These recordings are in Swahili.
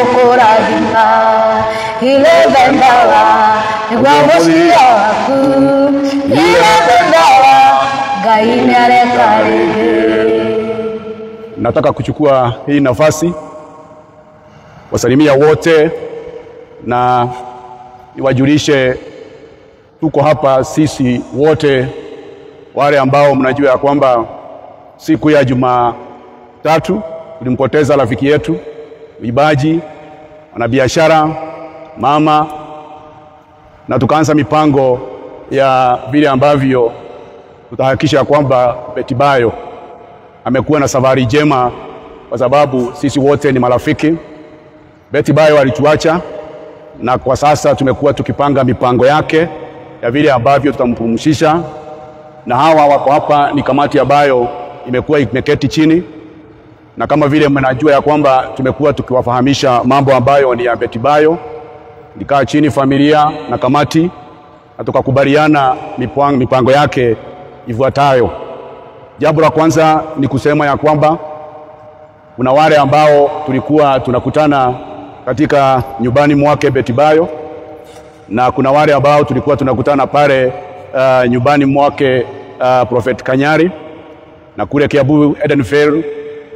gukuradima ile bendawa nigwamusia waku ile bendawa gaini arekarege. Nataka kuchukua hii nafasi wasalimia wote na niwajulishe tuko hapa sisi wote wale ambao mnajua ya kwamba siku ya Jumatatu tulimpoteza rafiki yetu Ibaji, mwanabiashara, mama, na tukaanza mipango ya vile ambavyo tutahakikisha kwamba Betty Bayo amekuwa na safari njema, kwa sababu sisi wote ni marafiki. Betty Bayo alituacha na kwa sasa tumekuwa tukipanga mipango yake ya vile ambavyo tutampumzisha, na hawa wako hapa ni kamati ambayo imekuwa imeketi chini, na kama vile mnajua ya kwamba tumekuwa tukiwafahamisha mambo ambayo ni ya Betty Bayo. Nikaa chini familia na kamati na tukakubaliana mipango yake ifuatayo. Jambo la kwanza ni kusema ya kwamba kuna wale ambao tulikuwa tunakutana katika nyumbani mwake Betty Bayo, na kuna wale ambao tulikuwa tunakutana pale nyumbani mwake Prophet Kanyari, na kule Kiambu Edenvale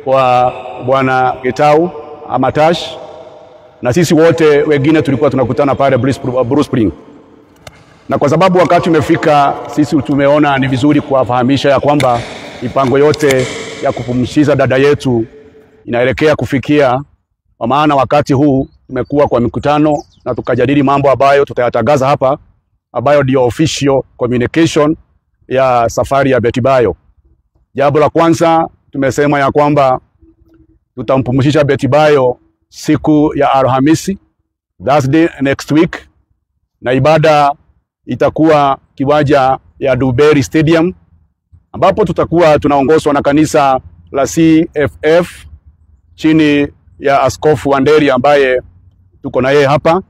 kwa bwana Getau Amatash, na sisi wote wengine tulikuwa tunakutana pale Bruce Spring. Na kwa sababu wakati umefika, sisi tumeona ni vizuri kuwafahamisha ya kwamba mipango yote ya kupumzisha dada yetu inaelekea kufikia, kwa maana wakati huu tumekuwa kwa mikutano na tukajadili mambo ambayo tutayatangaza hapa, ambayo ndio official communication ya safari ya Betty Bayo. Jambo la kwanza tumesema ya kwamba tutampumzisha Betty Bayo siku ya Alhamisi, Thursday next week, na ibada itakuwa kiwanja ya Duberi Stadium, ambapo tutakuwa tunaongozwa na kanisa la CFF chini ya Askofu Wanderi ambaye tuko na yeye hapa.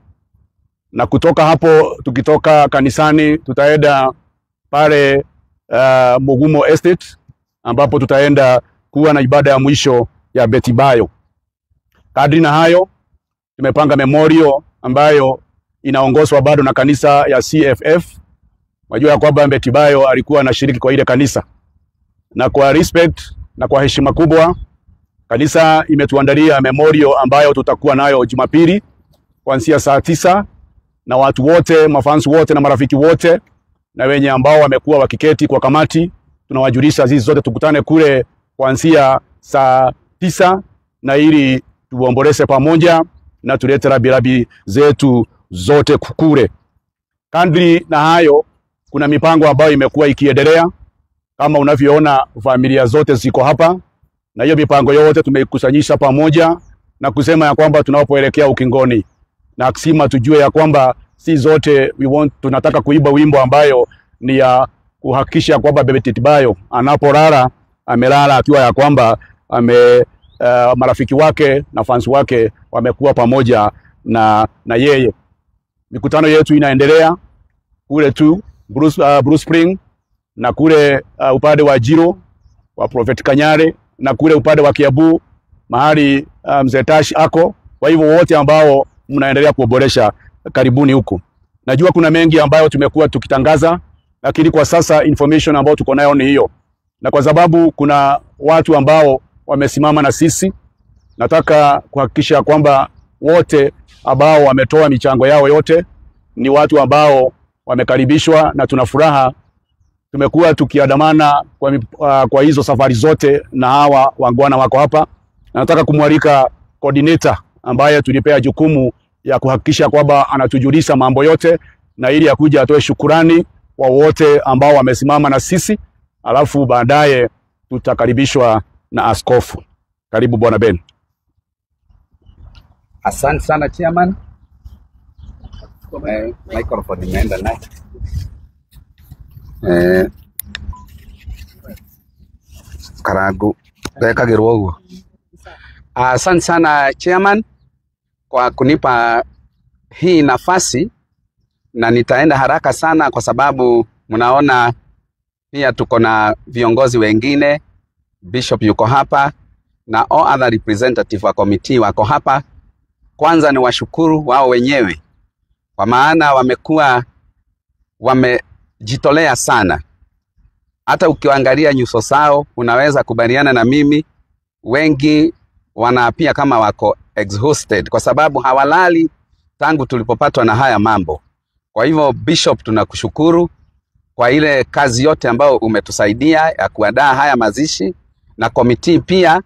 Na kutoka hapo, tukitoka kanisani tutaenda pale Mugumo Estate, ambapo tutaenda kuwa na ibada ya mwisho ya Betty Bayo. Kadri na hayo, tumepanga memorial ambayo inaongozwa bado na kanisa ya CFF. Wajua ya kwamba Betty Bayo alikuwa anashiriki kwa ile kanisa, na kwa respect na kwa heshima kubwa kanisa imetuandalia memorial ambayo tutakuwa nayo Jumapili kuanzia saa 9, na watu wote, mafans wote na marafiki wote na wenye ambao wamekuwa wakiketi kwa kamati, tunawajulisha sisi zote tukutane kule kuanzia saa 9, na ili tuomboleze pamoja na tulete rabi zetu zote kukure. Kadri na hayo, kuna mipango ambayo imekuwa ikiendelea. Kama unavyoona, familia zote ziko hapa, na hiyo mipango yote tumeikusanyisha pamoja na kusema ya kwamba tunapoelekea ukingoni, na akisema tujue ya kwamba si zote tunataka kuimba wimbo ambayo ni ya kuhakikisha kwamba Betty Bayo anapolala amelala akiwa ya kwamba marafiki wake na fans wake wamekuwa pamoja na yeye. Mikutano yetu inaendelea kule tu Bruce Spring, na kule upande wa Jiro wa Prophet Kanyari, na kule upande wa Kiambu mahali Mzee Tash ako. Kwa hivyo wote ambao mnaendelea kuboresha, karibuni huko. Najua kuna mengi ambayo tumekuwa tukitangaza, lakini kwa sasa information ambayo tuko nayo ni hiyo. Na kwa sababu kuna watu ambao wamesimama na sisi, nataka kuhakikisha kwamba wote ambao wametoa michango yao yote ni watu ambao wamekaribishwa, na tuna furaha. Tumekuwa tukiandamana kwa hizo safari zote, na hawa wangwana wako hapa. Na nataka kumwalika coordinator ambaye tulipea jukumu ya kuhakikisha kwamba anatujulisha mambo yote, na ili akuja atoe shukurani kwa wote ambao wamesimama na sisi, alafu baadaye tutakaribishwa na askofu. Karibu Bwana Ben. Asante sana chairman. Microphone imeenda naye. Karagu dekagirwo uguo. Asante sana chairman kwa kunipa hii nafasi, na nitaenda haraka sana kwa sababu mnaona pia tuko na viongozi wengine. Bishop yuko hapa na all other representative wa committee wako hapa, kwanza ni washukuru wao wenyewe, kwa maana wamejitolea sana. Hata ukiangalia nyuso zao unaweza kubaliana na mimi, wengi wanaapia kama wako exhausted kwa sababu hawalali tangu tulipopatwa na haya mambo. Kwa hivyo Bishop, tunakushukuru kwa ile kazi yote ambayo umetusaidia ya kuandaa haya mazishi, na komiti pia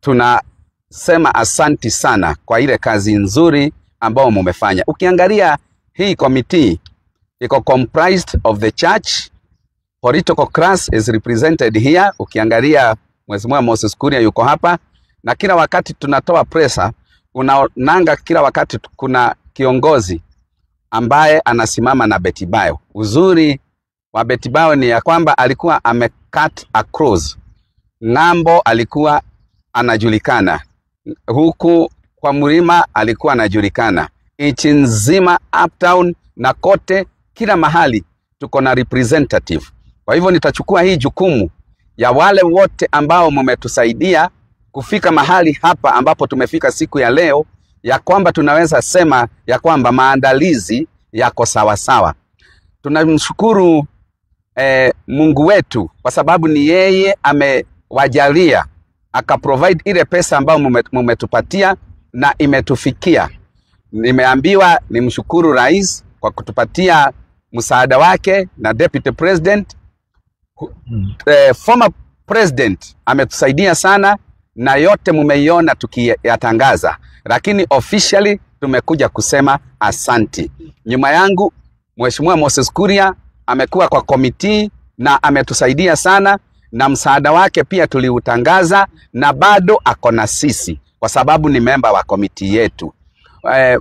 tunasema asanti sana kwa ile kazi nzuri ambayo mumefanya. Ukiangalia hii komiti iko comprised of the church, political class is represented here. Ukiangalia Mheshimiwa Moses Kuria yuko hapa, na kila wakati tunatoa pressure, unaonanga kila wakati kuna kiongozi ambaye anasimama na Betty Bayo. Uzuri wa Betty Bayo ni ya kwamba alikuwa amecut across. Ng'ambo alikuwa anajulikana, huku kwa Mlima alikuwa anajulikana, nchi nzima, uptown na kote, kila mahali tuko na representative. Kwa hivyo nitachukua hii jukumu ya wale wote ambao mmetusaidia kufika mahali hapa ambapo tumefika siku ya leo, ya kwamba tunaweza sema ya kwamba maandalizi yako sawa sawa. Tunamshukuru Mungu wetu kwa sababu ni yeye amewajalia akaprovide ile pesa ambayo mmetupatia na imetufikia. Nimeambiwa nimshukuru rais kwa kutupatia msaada wake na deputy president. Former president ametusaidia sana, na yote mumeiona tukiyatangaza, lakini officially tumekuja kusema asanti. Nyuma yangu Mheshimiwa Moses Kuria amekuwa kwa komiti na ametusaidia sana, na msaada wake pia tuliutangaza, na bado ako na sisi kwa sababu ni member wa komiti yetu.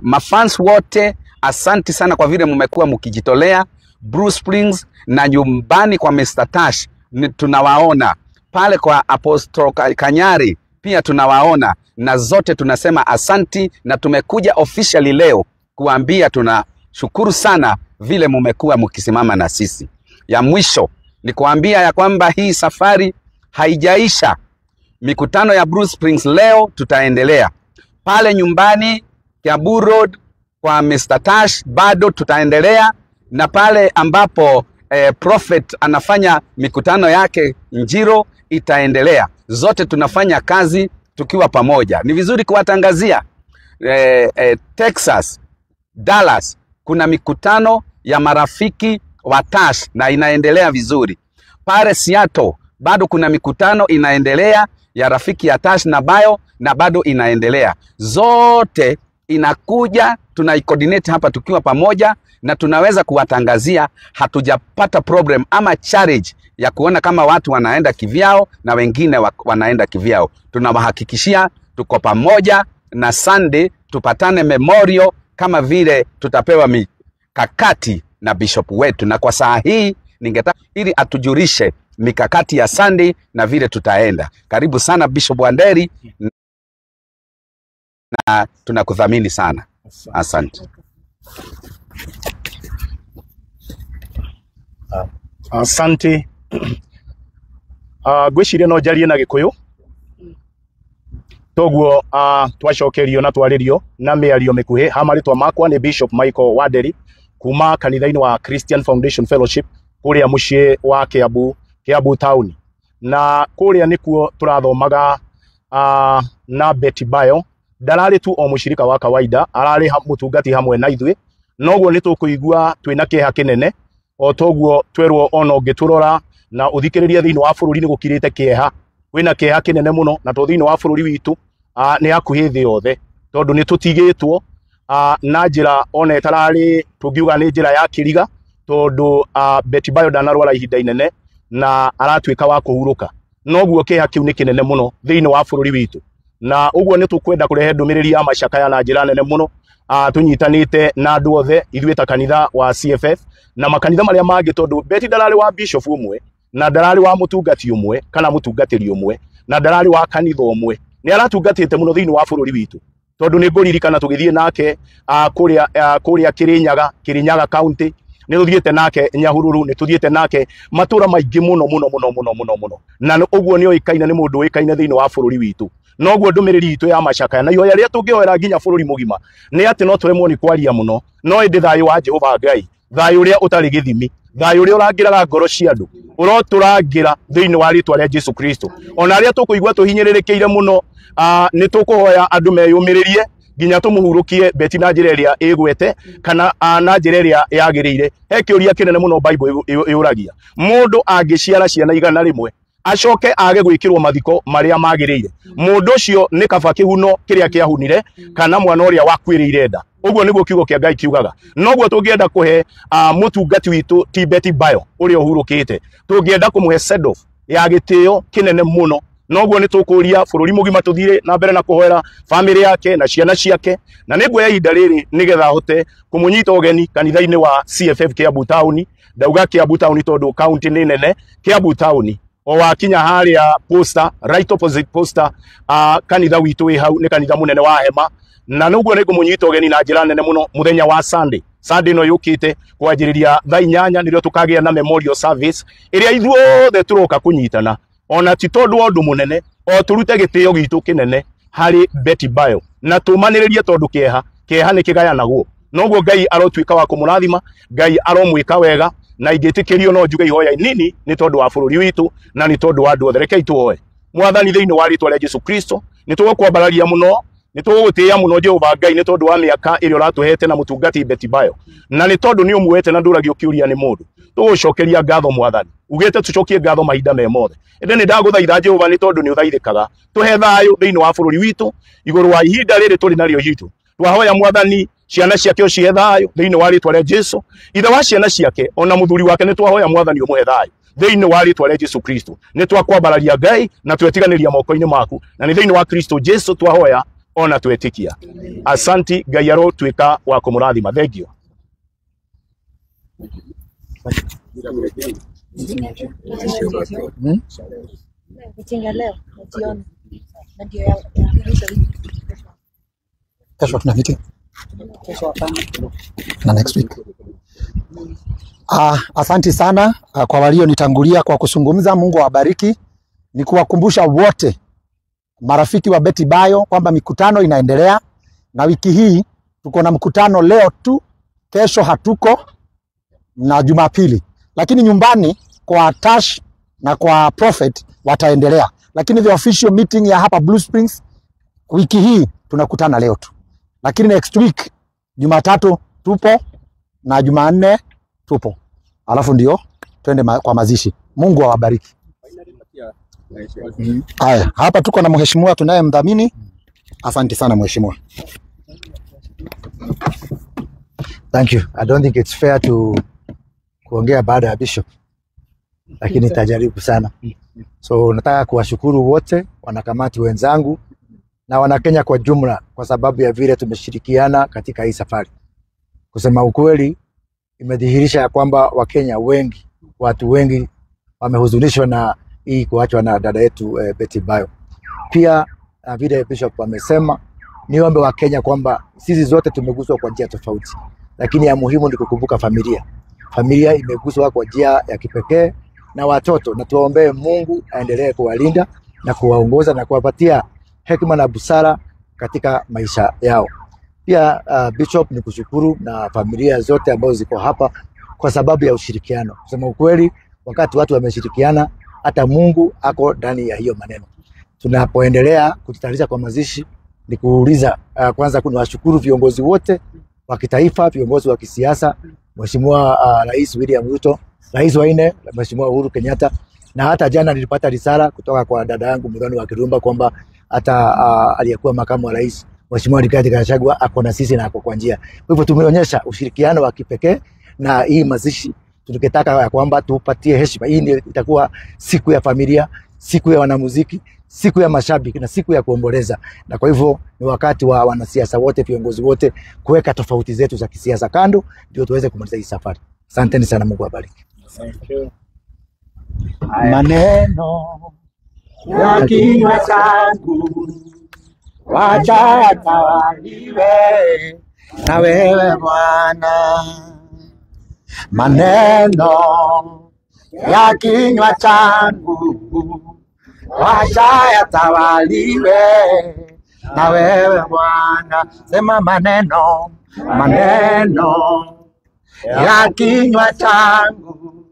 Mafans wote asanti sana kwa vile mmekuwa mkijitolea. Bruce Springs na nyumbani kwa Mr. Tash tunawaona, pale kwa Apostle Kanyari pia tunawaona, na zote tunasema asanti, na tumekuja officially leo kuambia tunashukuru sana vile mmekuwa mkisimama na sisi. Ya mwisho ni kuambia ya kwamba hii safari haijaisha. Mikutano ya Bruce Springs leo tutaendelea. Pale nyumbani Kiambu Road kwa Mr. Tash bado tutaendelea, na pale ambapo Prophet anafanya mikutano yake Njiro itaendelea. Zote tunafanya kazi tukiwa pamoja. Ni vizuri kuwatangazia Texas, Dallas kuna mikutano ya marafiki wa Tash na inaendelea vizuri. Pale Seattle bado kuna mikutano inaendelea ya rafiki ya Tash na Bayo, na bado inaendelea. Zote inakuja, tunaicoordinate hapa tukiwa pamoja, na tunaweza kuwatangazia. Hatujapata problem ama challenge ya kuona kama watu wanaenda kivyao na wengine wanaenda kivyao. Tunawahakikishia tuko pamoja, na Sunday tupatane memorial kama vile tutapewa mikakati na bishop wetu. Na kwa saa hii ningetaka ili atujulishe mikakati ya Sunday na vile tutaenda. Karibu sana Bishop Wanderi, na tunakuthamini sana. Asante. Asante. Gwiciria no jarie na Gikuyu toguo twacokerio na twaririo na miario mikuhi. Hamaritwa makwa ni Bishop Michael Wanderi kuma kanitha-ini wa Christian Foundation Fellowship kuria mucii wa Kiambu town, na kuria nikuo turathomaga na Betty Bayo. Ndarari tu o mushirika wa kawaida, arari mutungati hamwe na ithui, noguo nitukuigua twina kiha kinene o toguo twerwo ono ngiturora na uthikiriria thiini wa bururi ni gukirite kieha. Wina kieha kinene muno, na to thiini wa bururi witu ni hakuhi thi yothe, tondu ni tutigitwo na njira ona etarari tungiuga ni njira ya kiriga, tondu Betty Bayo ndanarwara ihinda inene na aratwika wa kuhuruka. Noguo kieha kiu ni kinene muno thiini wa bururi witu, na uguo ni tukwenda kurehe ndumiriri ya macakaya na njira nene muno. Tunyitanite na andu othe ithuĩ ta kanitha wa CFF na makanitha maria mangi, tondu Betty ndarari wa bishop umwe, na ndarari wa mutungati umwe kana mutungatiri umwe, na ndarari wa kanitha umwe. Ni aratungatite muno thiini wa bururi witu, tondu ni nguririkana tugithie nake kuria Kirinyaga county, ni tuthiete nake Nyahururu, ni tuthiete nake matura maingi muno, na uguo ni oikaine, ni mundu oikaine thiini wa bururi witu. noguo ndumiriri itu ya macakaya na ihoya ria tungioera nginya bururi mugima ni ati no turemwo ni kwaria muno no indi thayu wa Jehova Ngai thayu uria utari githimi thayu uria urangiraga ngoro cia andu uroturangira thiini wa ritwa ria Jesu Kristo ona aria tukuigua tuhinyiririkiire muno ni tukuhoya andu meyumiririe nginya tumuhurukie beti na njira iria igwete kana na njira iria yagirire he kiuria kinene muno Bible iuragia mundu angiciara ciana igana rimwe acoke age gwikirwo mathiko maria magirire mundu ucio ni kaba kihuno kiria kiahunire kana mwana uria wakwirire nda uguo niguo kiugo kia Ngai kiugaga noguo tungienda kuhe mutungati witu Tibeti Bio uria uhurukite tungienda kumuhe send off ya gitio kinene muno noguo ni tukuria bururi mugima tuthire na mbere na kuhoera family yake na ciana ciake na niguo ihinda riri nigetha hote kumunyita ugeni kanitha-ini wa CFF Kiambu Town ndauga Kiambu Town tondu county ni nene Kiambu Town o wakinya haria poster right opposite poster kanitha witu wi hau ni kanitha munene wa hema na nuguo ni kumunyita ugeni na njira nene muno muthenya wa Sunday no yukite kwanjiriria thaa 8 nirio tukagia na memorial service iria ithuothe turoka kunyitana ona ti tondu ondu munene o turute gitio gitu kinene hari Betty Bio na tumaniririe tondu kieha ni kigayanagwo noguo Ngai arotwika wa kumurathima Ngai aromwika wega na ingitikirio no njuge ihoya nini ni tondu wa bururi witu na ni tondu wa andu othe reke ituoe mwathani thiini wa ritwa ria Jesu Kristo ni tugukwambararia muno ni tugutia muno Jehova Ngai ni tondu wa miaka iria uratuhete na mutungati Betty Bio na ni tondu ni umwete na nduragio kiuria ni mundu tugucokeria ngatho mwathani ugite tucokie ngatho mahinda me mothe ende ni ndaguthaitha Jehova ni tondu ni uthaithikaga tuhe thayu thiini wa bururi witu iguru wa ihinda riri turi nario yitu twahoya mwathani ciana ciake o cie thayu thiini wa ritwa ria Jesu ithe wa ciana ciake ona muthuri wake ni twahoya mwathani umuhe thayu thiini wa ritwa ria Jesu Kristo ni twakwambararia Ngai na twetiganiria moko-ini maku na ni thiini wa Kristo Jesu twahoya ona twetikia asanti Ngai arotwika wa kumurathima thengio Kesho tuna meeting na next week. Asanti sana kwa walionitangulia kwa kuzungumza. Mungu awabariki. Ni kuwakumbusha wote marafiki wa Betty Bio kwamba mikutano inaendelea na wiki hii tuko na mkutano leo tu, kesho hatuko na Jumapili, lakini nyumbani kwa Tash na kwa Prophet wataendelea, lakini the official meeting ya hapa Blue Springs wiki hii tunakutana leo tu, lakini next week Jumatatu tupo na Jumanne tupo, alafu ndio twende kwa mazishi. Mungu awabariki. Haya, hapa tuko na mheshimiwa tunayemdhamini. Asante sana mheshimiwa. Thank you. I don't think it's fair to kuongea baada ya bishop, lakini nitajaribu sana. So nataka kuwashukuru wote wanakamati wenzangu na Wanakenya kwa jumla kwa sababu ya vile tumeshirikiana katika hii safari. Kusema ukweli, imedhihirisha ya kwamba Wakenya wengi, watu wengi wamehuzunishwa na hii kuachwa na dada yetu Betty Bio. Pia vile bishop amesema, niombe Wakenya kwamba sisi zote tumeguswa kwa njia tofauti, lakini ya muhimu ni kukumbuka familia. Familia imeguswa kwa njia ya kipekee na watoto, na tuwaombee Mungu aendelee kuwalinda na kuwaongoza na kuwapatia hekima na busara katika maisha yao. Pia bishop ni kushukuru na familia zote ambazo ziko hapa kwa sababu ya ushirikiano. Kusema ukweli, wakati watu wameshirikiana, hata Mungu ako ndani ya hiyo maneno. Tunapoendelea kujitayarisha kwa mazishi, ni kuuliza kwanza kunawashukuru viongozi wote wa kitaifa, viongozi wa kisiasa, Mheshimiwa Rais William Ruto, Rais wa 4 Mheshimiwa Uhuru Kenyatta, na hata jana nilipata risala kutoka kwa dada yangu Muthoni wa Kirumba kwamba hata aliyekuwa makamu wa rais Mheshimiwa Rigathi Gachagua ako na sisi na ako kwa njia. Kwa hivyo tumeonyesha ushirikiano wa kipekee, na hii mazishi tukitaka ya kwamba tupatie heshima. Hii itakuwa siku ya familia, siku ya wanamuziki, siku ya mashabiki na siku ya kuomboleza. Na kwa hivyo ni wakati wa wanasiasa wote, viongozi wote kuweka tofauti zetu za kisiasa kando ndio tuweze kumaliza hii safari. Asanteni sana, Mungu awabariki. Thank you. Maneno ya kinywa changu wacha yatawaliwe na wewe Bwana. Maneno ya kinywa changu wacha yatawaliwe na wewe Bwana. Sema maneno ya kinywa changu,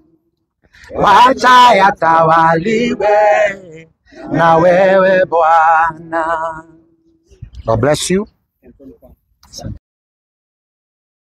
wacha yatawaliwe na wewe Bwana. God bless you.